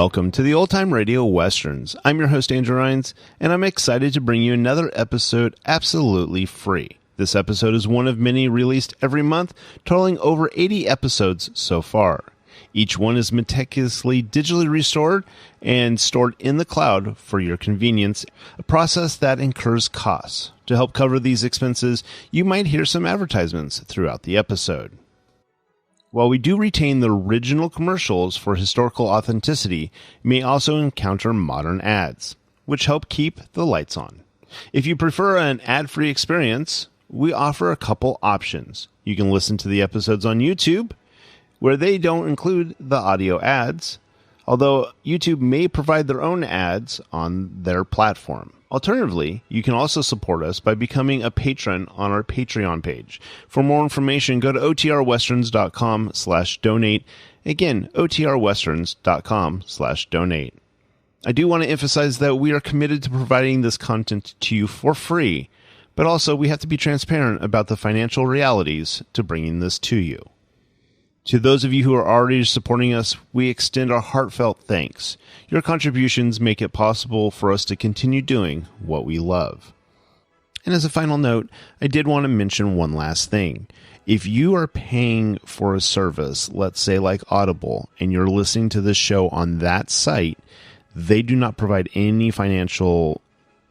Welcome to the Old Time Radio Westerns. I'm your host, Andrew Rines, and I'm excited to bring you another episode absolutely free. This episode is one of many released every month, totaling over 80 episodes so far. Each one is meticulously digitally restored and stored in the cloud for your convenience, a process that incurs costs. To help cover these expenses, you might hear some advertisements throughout the episode. While we do retain the original commercials for historical authenticity, you may also encounter modern ads, which help keep the lights on. If you prefer an ad-free experience, we offer a couple options. You can listen to the episodes on YouTube, where they don't include the audio ads, although YouTube may provide their own ads on their platform. Alternatively, you can also support us by becoming a patron on our Patreon page. For more information, go to otrwesterns.com/donate. Again, otrwesterns.com/donate. I do want to emphasize that we are committed to providing this content to you for free, but also we have to be transparent about the financial realities to bringing this to you. To those of you who are already supporting us, we extend our heartfelt thanks. Your contributions make it possible for us to continue doing what we love. And as a final note, I did want to mention one last thing. If you are paying for a service, let's say like Audible, and you're listening to this show on that site, they do not provide any financial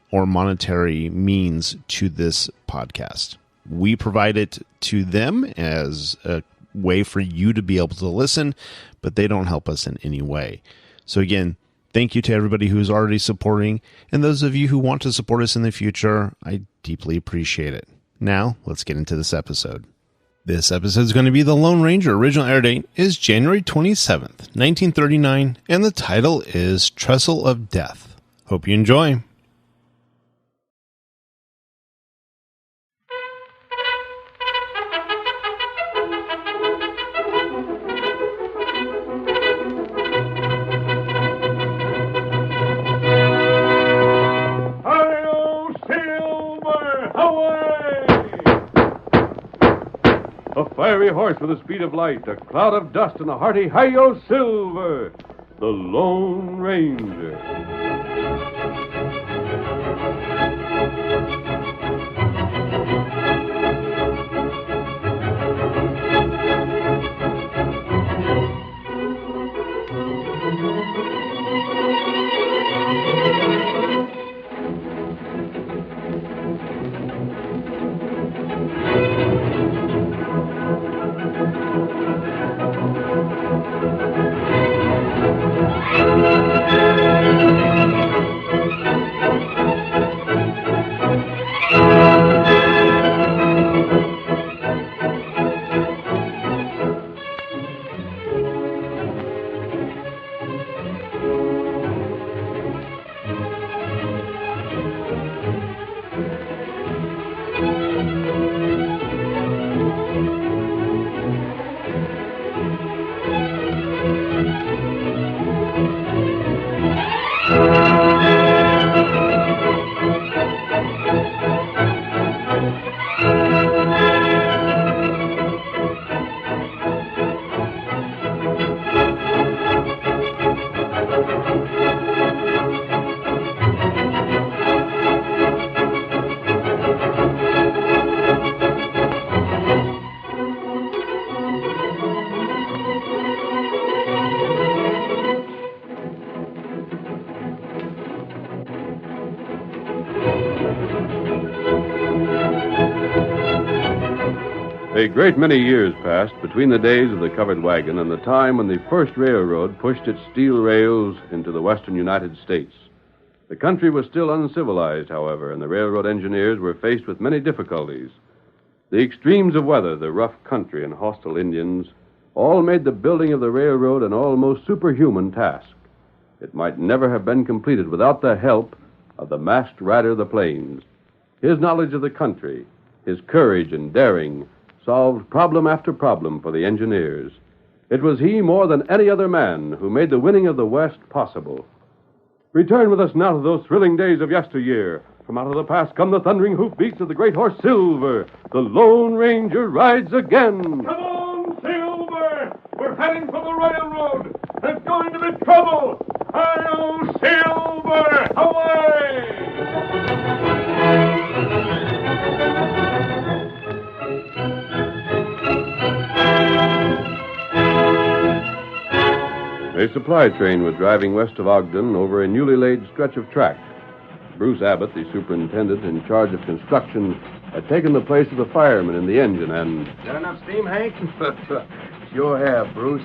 or monetary means to this podcast. We provide it to them as a way for you to be able to listen, but they don't help us in any way. So again, thank you to everybody who's already supporting, and those of you who want to support us in the future, I deeply appreciate it. Now, let's get into this episode. This episode is going to be The Lone Ranger. Original air date is January 27th, 1939, and the title is Trestle of Death. Hope you enjoy. A fiery horse with the speed of light, a cloud of dust, and a hearty hi-yo silver, the Lone Ranger. A great many years passed between the days of the covered wagon and the time when the first railroad pushed its steel rails into the western United States. The country was still uncivilized, however, and the railroad engineers were faced with many difficulties. The extremes of weather, the rough country, and hostile Indians all made the building of the railroad an almost superhuman task. It might never have been completed without the help of the masked rider of the plains. His knowledge of the country, his courage and daring, solved problem after problem for the engineers. It was he, more than any other man, who made the winning of the West possible. Return with us now to those thrilling days of yesteryear. From out of the past come the thundering hoofbeats of the great horse Silver. The Lone Ranger rides again. Come on, Silver! We're heading for the railroad. There's going to be trouble. Hail, Silver! Away! A supply train was driving west of Ogden over a newly laid stretch of track. Bruce Abbott, the superintendent in charge of construction, had taken the place of the fireman in the engine and... Got enough steam, Hank? Sure have, Bruce.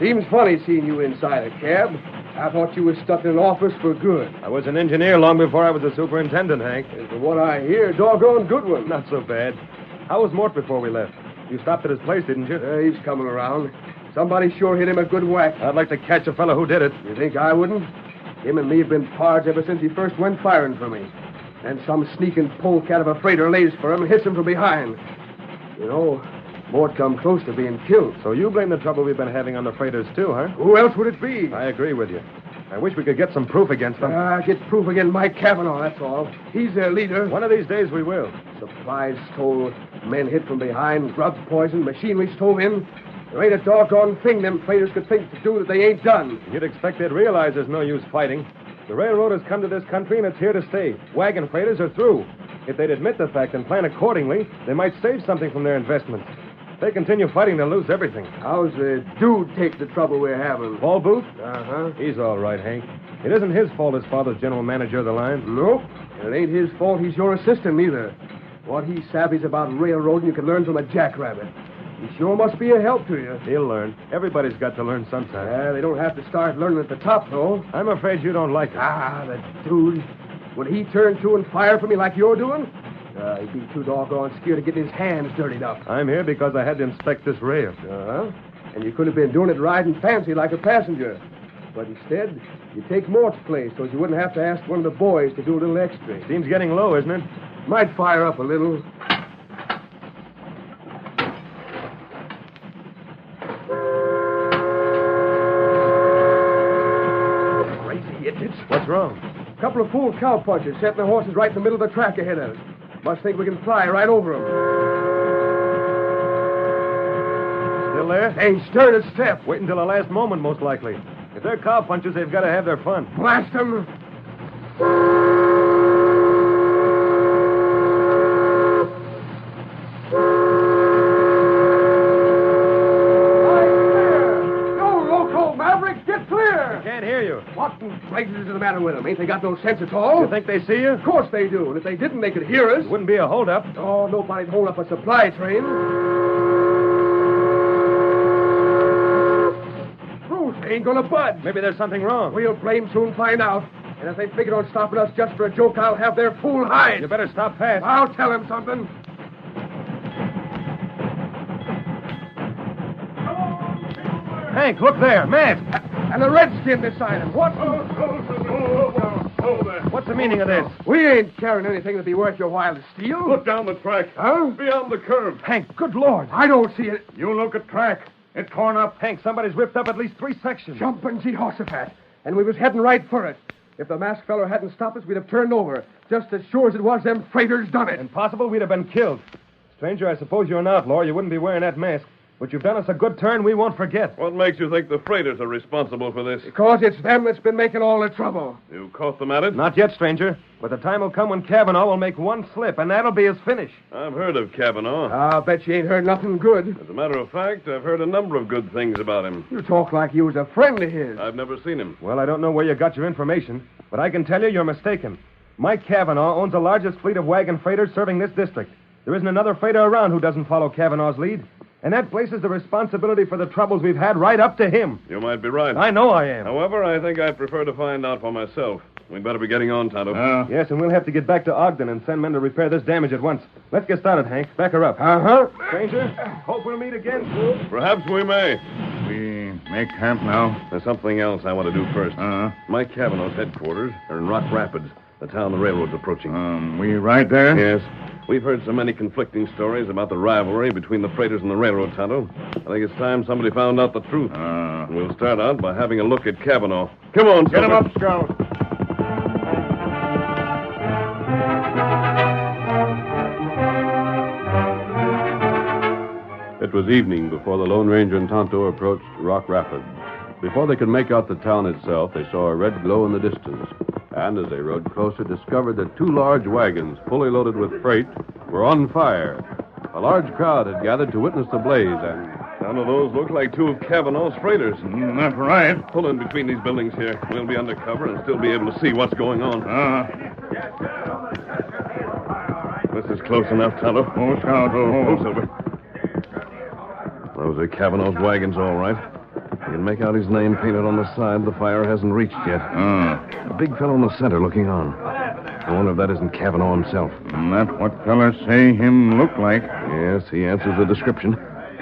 Seems funny seeing you inside a cab. I thought you was stuck in an office for good. I was an engineer long before I was a superintendent, Hank. And from what I hear, doggone good one. Not so bad. How was Mort before we left? You stopped at his place, didn't you? He's coming around. Somebody sure hit him a good whack. I'd like to catch a fellow who did it. You think I wouldn't? Him and me have been pards ever since he first went firing for me. And some sneaking polecat of a freighter lays for him and hits him from behind. You know, Mort come close to being killed. So you blame the trouble we've been having on the freighters, too, huh? Who else would it be? I agree with you. I wish we could get some proof against them. Get proof against Mike Cavanaugh, that's all. He's their leader. One of these days we will. Supplies stole, men hit from behind, drugs poisoned, machinery stove in. There ain't a doggone thing them freighters could think to do that they ain't done. You'd expect they'd realize there's no use fighting. The railroad has come to this country, and it's here to stay. Wagon freighters are through. If they'd admit the fact and plan accordingly, they might save something from their investments. If they continue fighting, they'll lose everything. How's the dude take the trouble we're having? Paul Booth? Uh-huh. He's all right, Hank. It isn't his fault his father's general manager of the line. Nope. And it ain't his fault he's your assistant, either. What he savvies about railroading you can learn from a jackrabbit. He sure must be a help to you. He'll learn. Everybody's got to learn sometime. They don't have to start learning at the top, though. I'm afraid you don't like it. The dude. Would he turn to and fire for me like you're doing? He'd be too doggone scared of getting his hands dirtied up. I'm here because I had to inspect this rail. Uh-huh. And you could have been doing it riding fancy like a passenger. But instead, you take Mort's place so you wouldn't have to ask one of the boys to do a little extra. Steam's getting low, isn't it? Might fire up a little. Crazy idiots. What's wrong? A couple of fool cowpunchers setting their horses right in the middle of the track ahead of us. Must think we can fly right over them. Still there? Ain't stirred a step. Wait until the last moment, most likely. If they're cowpunchers, they've got to have their fun. Blast them. What in blazes is the matter with them? Ain't they got no sense at all? You think they see you? Of course they do. And if they didn't, they could hear us. It wouldn't be a holdup. Oh, nobody'd hold up a supply train. Bruce, they ain't gonna budge. Maybe there's something wrong. We'll blame soon find out. And if they figure on stopping us just for a joke, I'll have their fool hide. You better stop fast. I'll tell him something. Hank, look there. Masked. And a redskin beside him. What? What's the meaning of this? We ain't carrying anything that'd be worth your while to steal. Look down the track. Huh? Beyond the curve. Hank, good Lord. I don't see it. You look at track. It's torn up. Hank, somebody's ripped up at least 3 sections. Jumping Jehoshaphat. And we was heading right for it. If the masked feller hadn't stopped us, we'd have turned over. Just as sure as it was them freighters done it. Impossible, we'd have been killed. Stranger, I suppose you're an outlaw. You wouldn't be wearing that mask. But you've done us a good turn we won't forget. What makes you think the freighters are responsible for this? Because it's them that's been making all the trouble. You caught them at it? Not yet, stranger. But the time will come when Cavanaugh will make one slip, and that'll be his finish. I've heard of Cavanaugh. I'll bet you ain't heard nothing good. As a matter of fact, I've heard a number of good things about him. You talk like you was a friend of his. I've never seen him. Well, I don't know where you got your information, but I can tell you you're mistaken. Mike Cavanaugh owns the largest fleet of wagon freighters serving this district. There isn't another freighter around who doesn't follow Cavanaugh's lead. And that places the responsibility for the troubles we've had right up to him. You might be right. I know I am. However, I think I'd prefer to find out for myself. We'd better be getting on, Tonto. Yes, and we'll have to get back to Ogden and send men to repair this damage at once. Let's get started, Hank. Back her up. Uh-huh. Stranger, hope we'll meet again. Perhaps we may. We make camp now? There's something else I want to do first. Mike Cavanaugh's headquarters are in Rock Rapids, the town the railroad's approaching. We right there? Yes. We've heard so many conflicting stories about the rivalry between the freighters and the railroad, Tonto. I think it's time somebody found out the truth. And we'll start out by having a look at Cavanaugh. Come on, Get him Silver. up, Scout. It was evening before the Lone Ranger and Tonto approached Rock Rapids. Before they could make out the town itself, they saw a red glow in the distance. And as they rode closer, discovered that 2 large wagons, fully loaded with freight, were on fire. A large crowd had gathered to witness the blaze, and None of those look like 2 of Kavanaugh's freighters. That's right. Pull in between these buildings here. We'll be under cover and still be able to see what's going on. This is close enough, Tonto. Oh, Tonto. Oh, Silver. Those are Kavanaugh's wagons, all right. You can make out his name painted on the side the fire hasn't reached yet. A big fellow in the center looking on. I wonder if that isn't Kavanaugh himself. That's what fellas say him look like. Yes, he answers the description.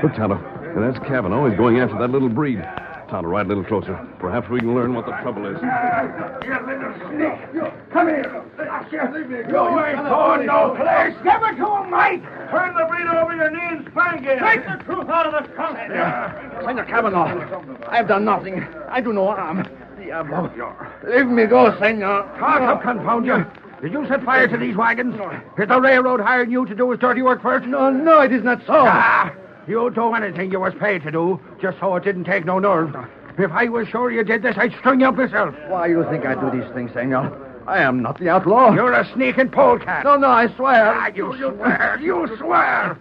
Look, Tonto. That's Kavanaugh. He's going after that little breed. Tonto, ride a little closer. Perhaps we can learn what the trouble is. You little sneak. Come here. You ain't going no place. Give it to him, Mike. Turn the breed over your knee and spank it. Take the truth out of the trunk. Senor Kavanaugh, I've done nothing. I do no harm. Diablo. Leave me go, senor. Talk up, confound you. Did you set fire to these wagons? Did the railroad hire you to do his dirty work first? No, it is not so. You'd do anything you was paid to do, just so it didn't take no nerve. If I was sure you did this, I'd string you up myself. Why you think I do these things, senor? I am not the outlaw. You're a sneaking polecat. No, I swear. You swear. You swear.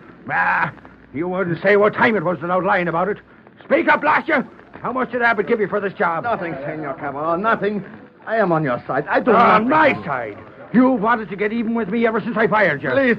You wouldn't say what time it was without lying about it. Speak up, blast you. How much did Abbott give you for this job? Nothing, Senor Kavanaugh, nothing. I am on your side. I do On nothing. my side? You wanted to get even with me ever since I fired you. Please,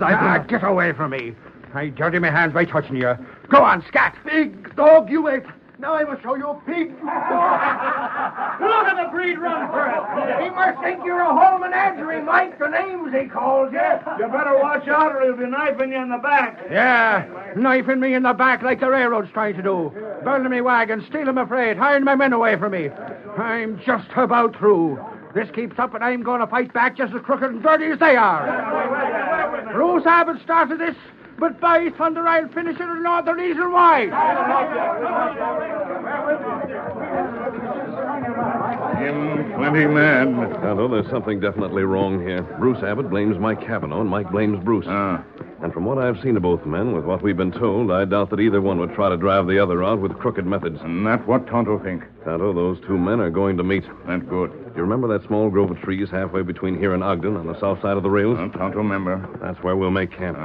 Get away from me. I dirty my hands by touching you. Go on, scat. Big dog, you wait. Now I will show you a pig. Look at the breed run for it. He must think you're a whole menagerie, Mike. The names he calls you. You better watch out or he'll be knifing you in the back. Yeah, knifing me in the back like the railroad's trying to do. Burning me wagon, stealing my freight, hiring my men away from me. I'm just about through. This keeps up and I'm going to fight back just as crooked and dirty as they are. Bruce Abbott started this, but by thunder I'll finish it and know the reason why. Him plenty mad. Tonto, there's something definitely wrong here. Bruce Abbott blames Mike Kavanaugh, and Mike blames Bruce. And from what I've seen of both men, with what we've been told, I doubt that either one would try to drive the other out with crooked methods. And that's what Tonto think. Tonto, those 2 men are going to meet. That's good. Do you remember that small grove of trees halfway between here and Ogden on the south side of the rails? Tonto member. That's where we'll make camp.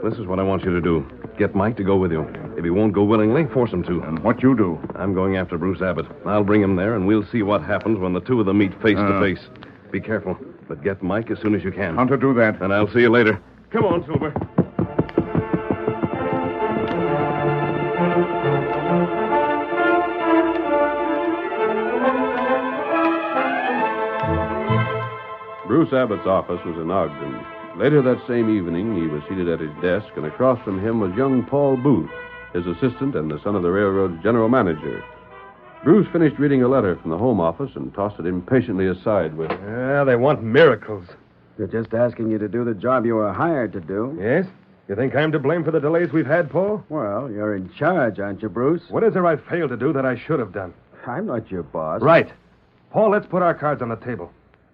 This is what I want you to do. Get Mike to go with you. If he won't go willingly, force him to. And what you do? I'm going after Bruce Abbott. I'll bring him there, and we'll see what happens when the 2 of them meet face to face. Be careful, but get Mike as soon as you can. Tonto do that. And I'll see you later. Come on, Silver. Bruce Abbott's office was in Ogden. Later that same evening, he was seated at his desk, and across from him was young Paul Booth, his assistant and the son of the railroad's general manager. Bruce finished reading a letter from the home office and tossed it impatiently aside with, They want miracles. They're just asking you to do the job you were hired to do. Yes? You think I'm to blame for the delays we've had, Paul? Well, you're in charge, aren't you, Bruce? What is there I failed to do that I should have done? I'm not your boss. Right. Paul, let's put our cards on the table.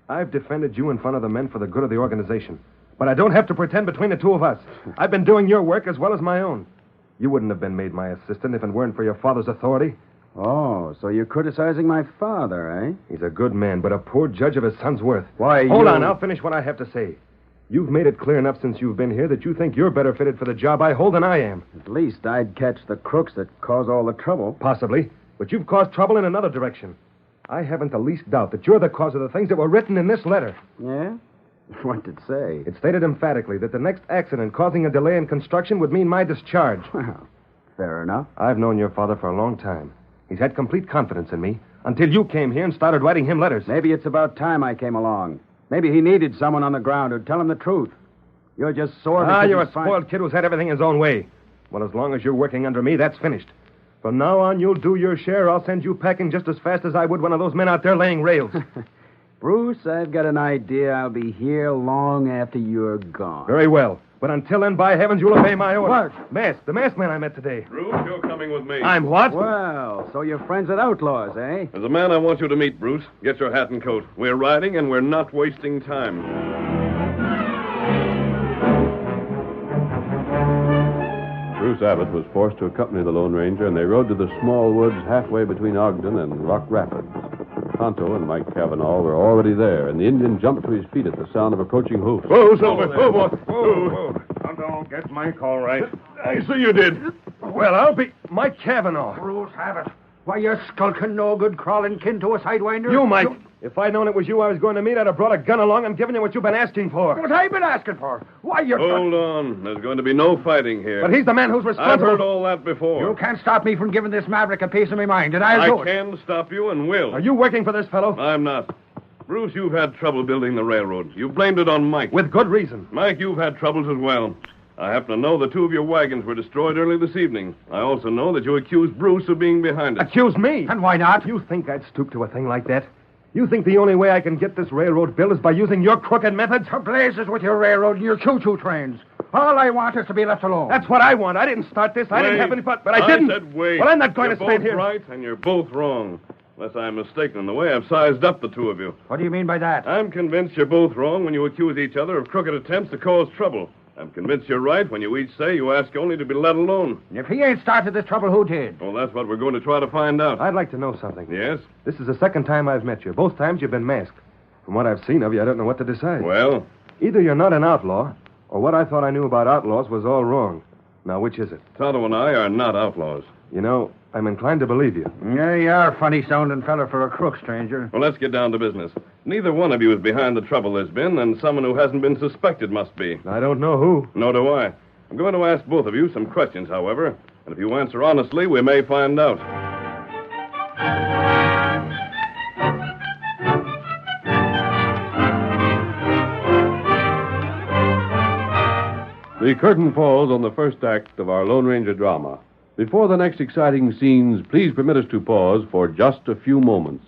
I've defended you in front of the men for the good of the organization. But I don't have to pretend between the 2 of us. I've been doing your work as well as my own. You wouldn't have been made my assistant if it weren't for your father's authority. Oh, so you're criticizing my father, eh? He's a good man, but a poor judge of his son's worth. Why, Hold on, I'll finish what I have to say. You've made it clear enough since you've been here that you think you're better fitted for the job I hold than I am. At least I'd catch the crooks that cause all the trouble. Possibly. But you've caused trouble in another direction. I haven't the least doubt that you're the cause of the things that were written in this letter. Yeah? What did it say? It stated emphatically that the next accident causing a delay in construction would mean my discharge. Well, fair enough. I've known your father for a long time. He's had complete confidence in me until you came here and started writing him letters. Maybe it's about time I came along. Maybe he needed someone on the ground who'd tell him the truth. You're just sore because You're a he's fine- spoiled kid who's had everything his own way. Well, as long as you're working under me, that's finished. From now on, you'll do your share. I'll send you packing just as fast as I would one of those men out there laying rails. Bruce, I've got an idea I'll be here long after you're gone. Very well. But until then, by heavens, you'll obey my orders. What? The masked man I met today. Bruce, you're coming with me. I'm what? Well, so you're friends with outlaws, eh? There's a man I want you to meet, Bruce. Get your hat and coat. We're riding, and we're not wasting time. Bruce Abbott was forced to accompany the Lone Ranger, and they rode to the small woods halfway between Ogden and Rock Rapids. Tonto and Mike Cavanaugh were already there, and the Indian jumped to his feet at the sound of approaching hoofs. Whoa, Silver. Whoa, boy. Whoa. Tonto, get Mike all right. I see you did. Well, I'll be... Mike Cavanaugh. Bruce Abbott. Why, you skulking, no good, crawling kin to a sidewinder. You, Mike. If I'd known it was you I was going to meet, I'd have brought a gun along and given you what you've been asking for. What I've been asking for? Why, you're... Hold on. There's going to be no fighting here. But he's the man who's responsible. I've heard all that before. You can't stop me from giving this maverick a piece of my mind, and I'll do I it. can stop you and will. Are you working for this fellow? I'm not. Bruce, you've had trouble building the railroad. You've blamed it on Mike. With good reason. Mike, you've had troubles as well. I happen to know the two of your wagons were destroyed early this evening. I also know that you accused Bruce of being behind it. Accuse me? And why not? You think I'd stoop to a thing like that? You think the only way I can get this railroad built is by using your crooked methods? To blazes with your railroad and your choo-choo trains. All I want is to be left alone. That's what I want. I didn't start this. I didn't have any... But I didn't. I said wait. Well, I'm not going You're to stand both here. right, and you're both wrong. Unless I'm mistaken in the way I've sized up the two of you. What do you mean by that? I'm convinced you're both wrong when you accuse each other of crooked attempts to cause trouble. I'm convinced you're right when you each say you ask only to be let alone. If he ain't started this trouble, who did? Well, that's what we're going to try to find out. I'd like to know something. Yes? This is the second time I've met you. Both times you've been masked. From what I've seen of you, I don't know what to decide. Well? Either you're not an outlaw, or what I thought I knew about outlaws was all wrong. Now, which is it? Tonto and I are not outlaws. You know, I'm inclined to believe you. Yeah, you are a funny-sounding fella for a crook, stranger. Well, let's get down to business. Neither one of you is behind the trouble there's been, and someone who hasn't been suspected must be. I don't know who. Nor do I. I'm going to ask both of you some questions, however, and if you answer honestly, we may find out. The curtain falls on the first act of our Lone Ranger drama. Before the next exciting scenes, please permit us to pause for just a few moments.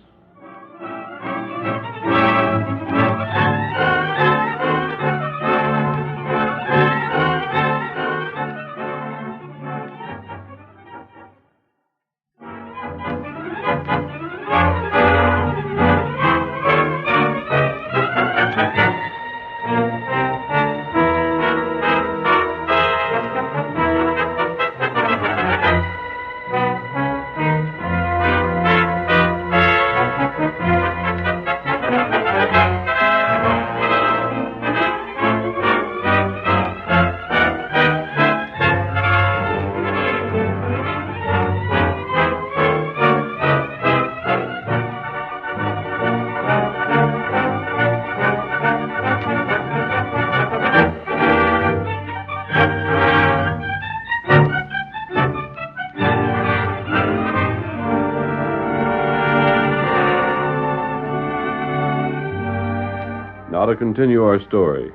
Now to continue our story.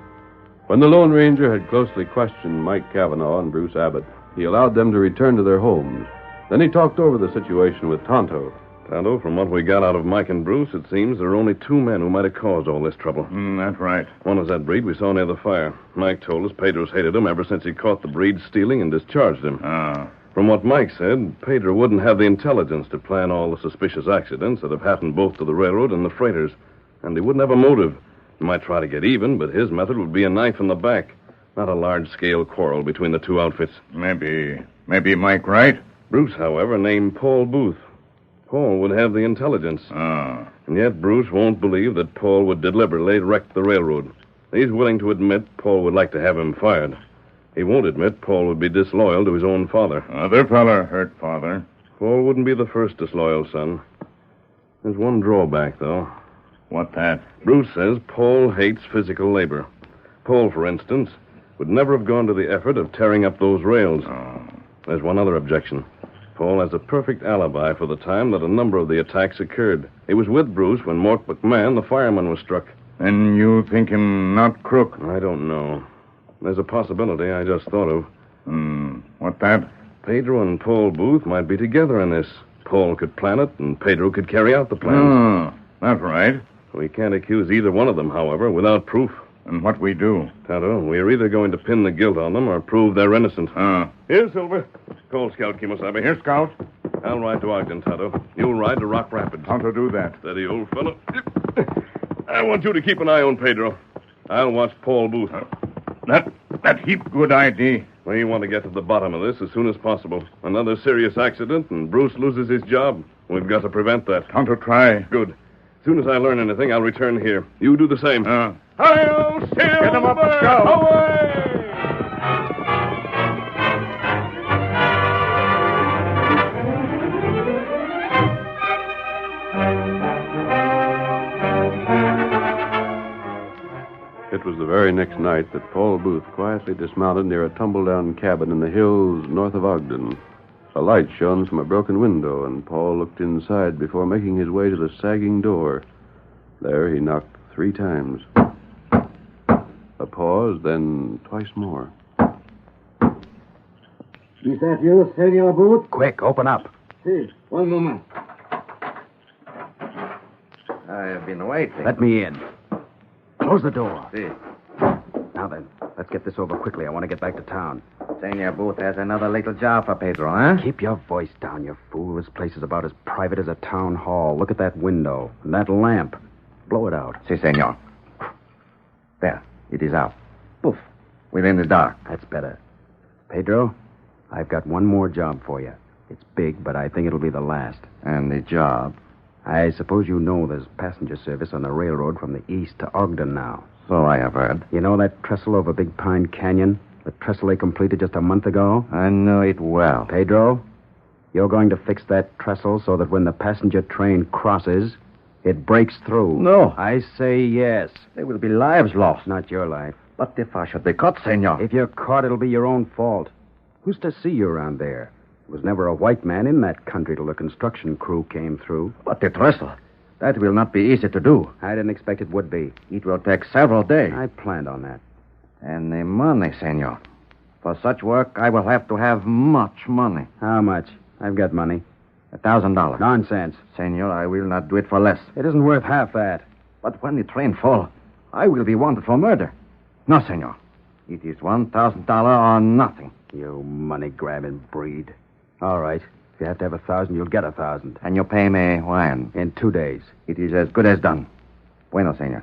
When the Lone Ranger had closely questioned Mike Cavanaugh and Bruce Abbott, he allowed them to return to their homes. Then he talked over the situation with Tonto. Tonto, from what we got out of Mike and Bruce, it seems there are only two men who might have caused all this trouble. That's right. One is that breed we saw near the fire. Mike told us Pedro's hated him ever since he caught the breed stealing and discharged him. From what Mike said, Pedro wouldn't have the intelligence to plan all the suspicious accidents that have happened both to the railroad and the freighters. And he wouldn't have a motive. He might try to get even, but his method would be a knife in the back, not a large-scale quarrel between the two outfits. Maybe Mike right? Bruce, however, named Paul Booth. Paul would have the intelligence. And yet Bruce won't believe that Paul would deliberately wreck the railroad. He's willing to admit Paul would like to have him fired. He won't admit Paul would be disloyal to his own father. Other fella hurt father. Paul wouldn't be the first disloyal son. There's one drawback, though. What that? Bruce says Paul hates physical labor. Paul, for instance, would never have gone to the effort of tearing up those rails. There's one other objection. Paul has a perfect alibi for the time that a number of the attacks occurred. He was with Bruce when Mort McMahon, the fireman, was struck. Then you think him not crook? I don't know. There's a possibility I just thought of. What that? Pedro and Paul Booth might be together in this. Paul could plan it, and Pedro could carry out the plan. That's right. We can't accuse either one of them, however, without proof. And what we do? Tonto, we're either going to pin the guilt on them or prove they're innocent. Here, Silver. Call Scout Kimosabe. Here, Scout. I'll ride to Ogden, Tonto. You'll ride to Rock Rapids. How to do that? Steady, old fellow. I want you to keep an eye on Pedro. I'll watch Paul Booth. That heap good idea. We want to get to the bottom of this as soon as possible. Another serious accident and Bruce loses his job. We've got to prevent that. Tonto, try. Good. As soon as I learn anything, I'll return here. You do the same. Hi-yo, Silver! Get him up, Scout! Away! It was the very next night that Paul Booth quietly dismounted near a tumble-down cabin in the hills north of Ogden. A light shone from a broken window, and Paul looked inside before making his way to the sagging door. There he knocked 3 times. A pause, then twice more. Is that you, Senor Booth? Quick, open up. Si, one moment. I have been waiting. Let me in. Close the door. Si. Now then, let's get this over quickly. I want to get back to town. Senor Booth has another little job for Pedro, huh? Keep your voice down, you fool. This place is about as private as a town hall. Look at that window and that lamp. Blow it out. Si, senor. There, it is out. Poof. We're in the dark. That's better. Pedro, I've got one more job for you. It's big, but I think it'll be the last. And the job? I suppose you know there's passenger service on the railroad from the east to Ogden now. So I have heard. You know that trestle over Big Pine Canyon? The trestle they completed just a month ago? I know it well. Pedro, you're going to fix that trestle so that when the passenger train crosses, it breaks through. No. I say yes. There will be lives lost. Not your life. But if I should be caught, senor. If you're caught, it'll be your own fault. Who's to see you around there? There was never a white man in that country till the construction crew came through. But the trestle, that will not be easy to do. I didn't expect it would be. It will take several days. I planned on that. And the money, senor. For such work, I will have to have much money. How much? I've got money. $1,000. Nonsense. Senor, I will not do it for less. It isn't worth half that. But when the train falls, I will be wanted for murder. No, senor. It is $1,000 or nothing. You money-grabbing breed. All right. If you have to have 1,000, you'll get 1,000. And you pay me when? In 2 days. It is as good as done. Bueno, senor.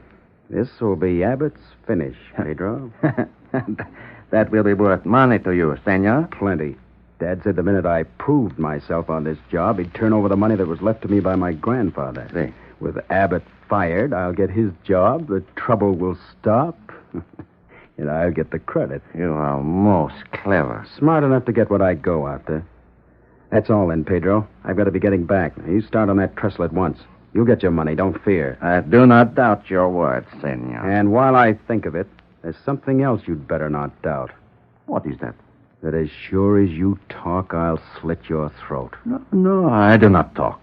This will be Abbott's finish, Pedro. That will be worth money to you, senor. Plenty. Dad said the minute I proved myself on this job, he'd turn over the money that was left to me by my grandfather. See. With Abbott fired, I'll get his job. The trouble will stop. And I'll get the credit. You are most clever. Smart enough to get what I go after. That's all then, Pedro. I've got to be getting back. You start on that trestle at once. You'll get your money, don't fear. I do not doubt your words, senor. And while I think of it, there's something else you'd better not doubt. What is that? That as sure as you talk, I'll slit your throat. No, I do not talk.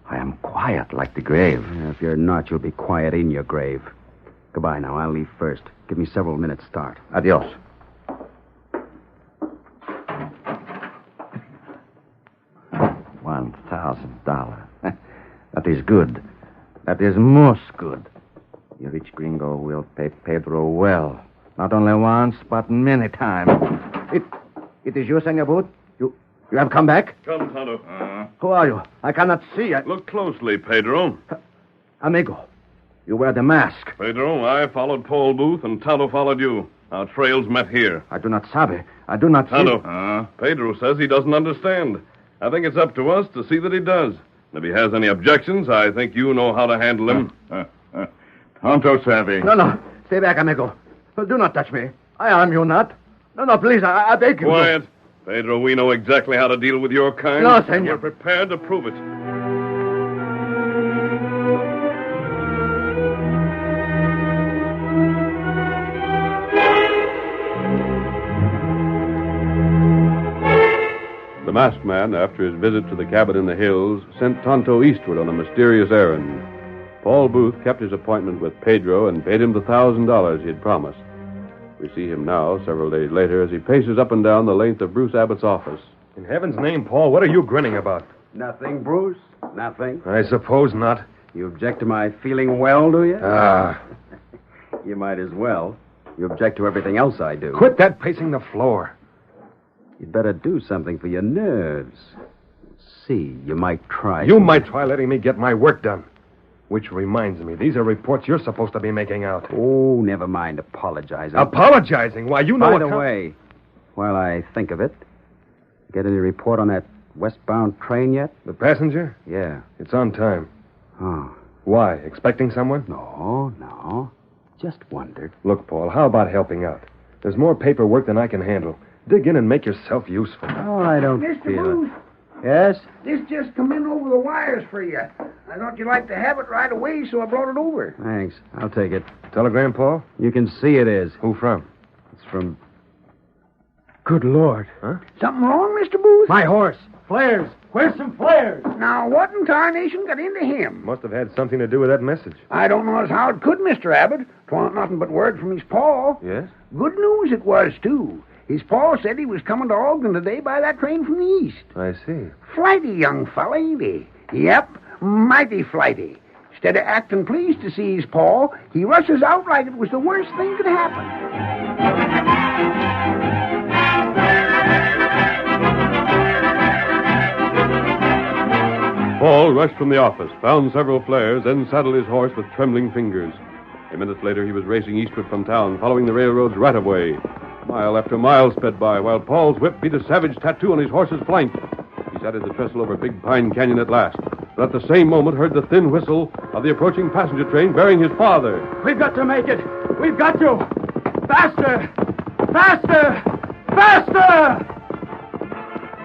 I am quiet like the grave. Yeah, if you're not, you'll be quiet in your grave. Goodbye now. I'll leave first. Give me several minutes start. Adios. $1,000. That is good. That is most good. The rich gringo will pay Pedro well. Not only once, but many times. It is you, Senor Booth? You have come back? Come, Tonto. Who are you? I cannot see. Look closely, Pedro. Amigo, you wear the mask. Pedro, I followed Paul Booth, and Tonto followed you. Our trails met here. I do not sabe. I do not see. Tonto, Pedro says he doesn't understand. I think it's up to us to see that he does. And if he has any objections, I think you know how to handle him. Tonto savvy. No. Stay back, amigo. Do not touch me. I harm you not. No, please, I beg you. Quiet. Pedro, we know exactly how to deal with your kind. No, senor. And we're prepared to prove it. The masked man, after his visit to the cabin in the hills, sent Tonto eastward on a mysterious errand. Paul Booth kept his appointment with Pedro and paid him the $1,000 he had promised. We see him now, several days later, as he paces up and down the length of Bruce Abbott's office. In heaven's name, Paul, what are you grinning about? Nothing, Bruce. Nothing. I suppose not. You object to my feeling well, do you? Ah. You might as well. You object to everything else I do. Quit that pacing the floor. You'd better do something for your nerves. See, you might try. You might try letting me get my work done. Which reminds me, these are reports you're supposed to be making out. Oh, never mind apologizing. Apologizing? Why, you know By the way, while I think of it, get any report on that westbound train yet? The passenger? Yeah. It's on time. Oh. Why? Expecting someone? No. Just wondered. Look, Paul, how about helping out? There's more paperwork than I can handle. Dig in and make yourself useful. Oh, I don't Mr. feel Booth. it. Yes? This just come in over the wires for you. I thought you'd like to have it right away, so I brought it over. Thanks. I'll take it. Telegram, Paul? You can see it is. Who from? It's from... Good Lord. Huh? Something wrong, Mr. Booth? My horse. Flares. Where's some flares? Now, what in tarnation got into him? Must have had something to do with that message. I don't know as how it could, Mr. Abbott. 'Twa'n't nothing but word from his paw. Yes? Good news it was, too. His paw said he was coming to Ogden today by that train from the east. I see. Flighty young fella, ain't he? Yep, mighty flighty. Instead of acting pleased to see his paw, he rushes out like it was the worst thing could happen. Paul rushed from the office, found several flares, then saddled his horse with trembling fingers. A minute later, he was racing eastward from town, following the railroad's right-of-way. Mile after mile sped by, while Paul's whip beat a savage tattoo on his horse's flank. He sighted the trestle over Big Pine Canyon at last, but at the same moment heard the thin whistle of the approaching passenger train bearing his father. We've got to make it. We've got to. Faster! Faster! Faster!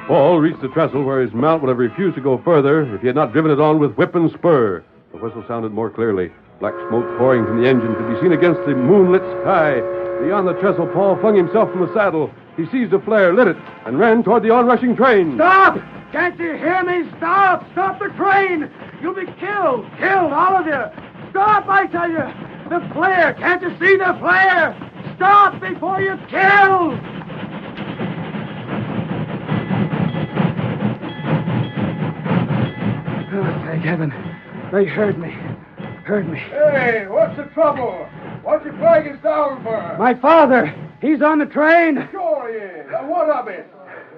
Paul reached the trestle where his mount would have refused to go further if he had not driven it on with whip and spur. The whistle sounded more clearly. Black smoke pouring from the engine could be seen against the moonlit sky. Beyond the trestle, Paul flung himself from the saddle. He seized a flare, lit it, and ran toward the onrushing train. Stop! Can't you hear me? Stop! Stop the train! You'll be killed! Killed, all of you! Stop, I tell you! The flare! Can't you see the flare? Stop before you're killed! Oh, thank heaven. They heard me. Heard me. Hey, what's the trouble? What's your flag is down for? My father! He's on the train! Sure he is. Now, what of it?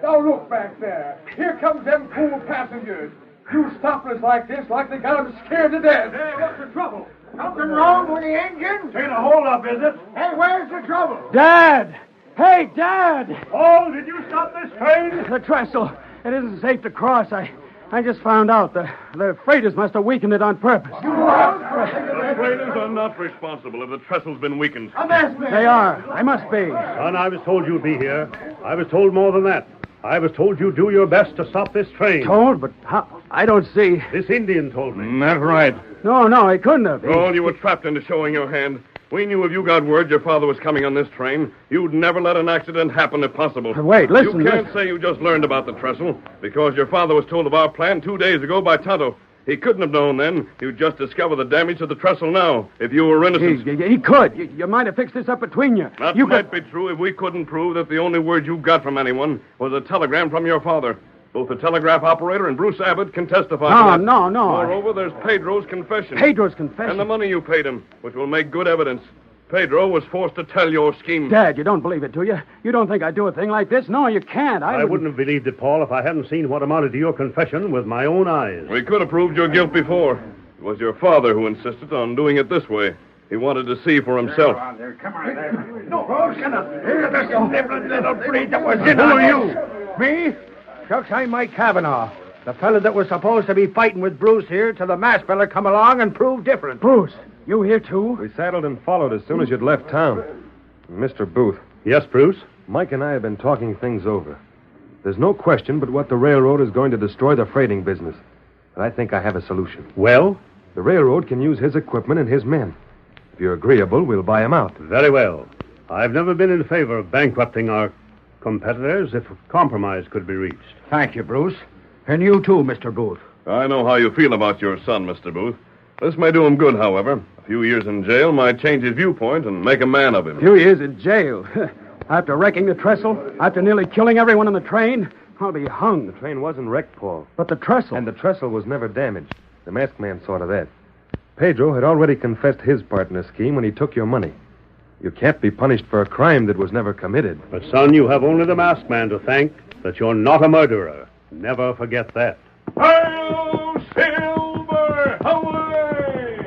Now, look back there. Here comes them fool passengers. You stopping us like this, like they got them scared to death. Hey, what's the trouble? Something wrong with the engine? Ain't a hold-up, is it? Hey, where's the trouble? Dad! Hey, Dad! Paul, did you stop this train? The trestle. It isn't safe to cross. I just found out. The freighters must have weakened it on purpose. The freighters are not responsible if the trestle's been weakened. They are. I must be. Son, I was told you'd be here. I was told more than that. I was told you'd do your best to stop this train. Told, but how? I don't see. This Indian told me. That's right. No, he couldn't have. Oh, you were trapped into showing your hand. We knew if you got word your father was coming on this train, you'd never let an accident happen if possible. Wait, listen. You can't say you just learned about the trestle, because your father was told of our plan 2 days ago by Tonto. He couldn't have known then. You'd just discover the damage to the trestle now, if you were innocent. He could. You might have fixed this up between you. That might be true if we couldn't prove that the only word you got from anyone was a telegram from your father. Both the telegraph operator and Bruce Abbott can testify to that. No. Moreover, there's Pedro's confession. Pedro's confession? And the money you paid him, which will make good evidence. Pedro was forced to tell your scheme. Dad, you don't believe it, do you? You don't think I'd do a thing like this? No, you can't. I wouldn't have believed it, Paul, if I hadn't seen what amounted to your confession with my own eyes. We could have proved your guilt before. It was your father who insisted on doing it this way. He wanted to see for himself. Come on there. No, here's this sniveling little breed that was in. Who are you? Me? Shucks, I'm Mike Cavanaugh. The fella that was supposed to be fighting with Bruce here till the masked fella come along and proved different. Bruce, you here too? We saddled and followed as soon as you'd left town. Mr. Booth. Yes, Bruce? Mike and I have been talking things over. There's no question but what the railroad is going to destroy the freighting business. But I think I have a solution. Well? The railroad can use his equipment and his men. If you're agreeable, we'll buy him out. Very well. I've never been in favor of bankrupting our competitors if a compromise could be reached. Thank you, Bruce. And you too, Mr. Booth. I know how you feel about your son, Mr. Booth. This may do him good, however. A few years in jail might change his viewpoint and make a man of him. A few years in jail? After wrecking the trestle? After nearly killing everyone on the train? I'll be hung. The train wasn't wrecked, Paul. But the trestle? And the trestle was never damaged. The masked man saw to that. Pedro had already confessed his part in the scheme when he took your money. You can't be punished for a crime that was never committed. But, son, you have only the masked man to thank that you're not a murderer. Never forget that. Hail, Silver! Away!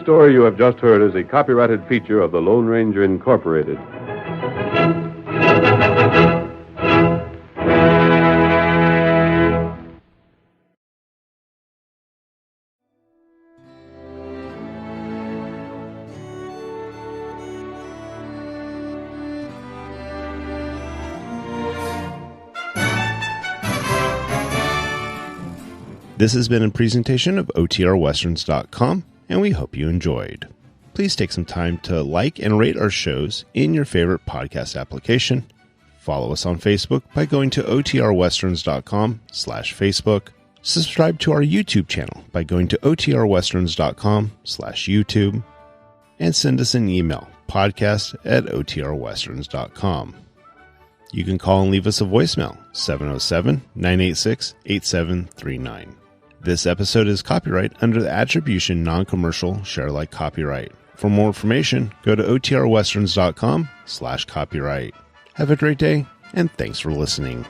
story you have just heard is a copyrighted feature of the Lone Ranger Incorporated. This has been a presentation of OTRWesterns.com, and we hope you enjoyed. Please take some time to like and rate our shows in your favorite podcast application. Follow us on Facebook by going to OTRWesterns.com/Facebook. Subscribe to our YouTube channel by going to OTRWesterns.com/YouTube. And send us an email, podcast@OTRWesterns.com. You can call and leave us a voicemail, 707-986-8739. This episode is copyright under the Attribution Non-Commercial Share-alike copyright. For more information, go to OTRWesterns.com/copyright. Have a great day, and thanks for listening.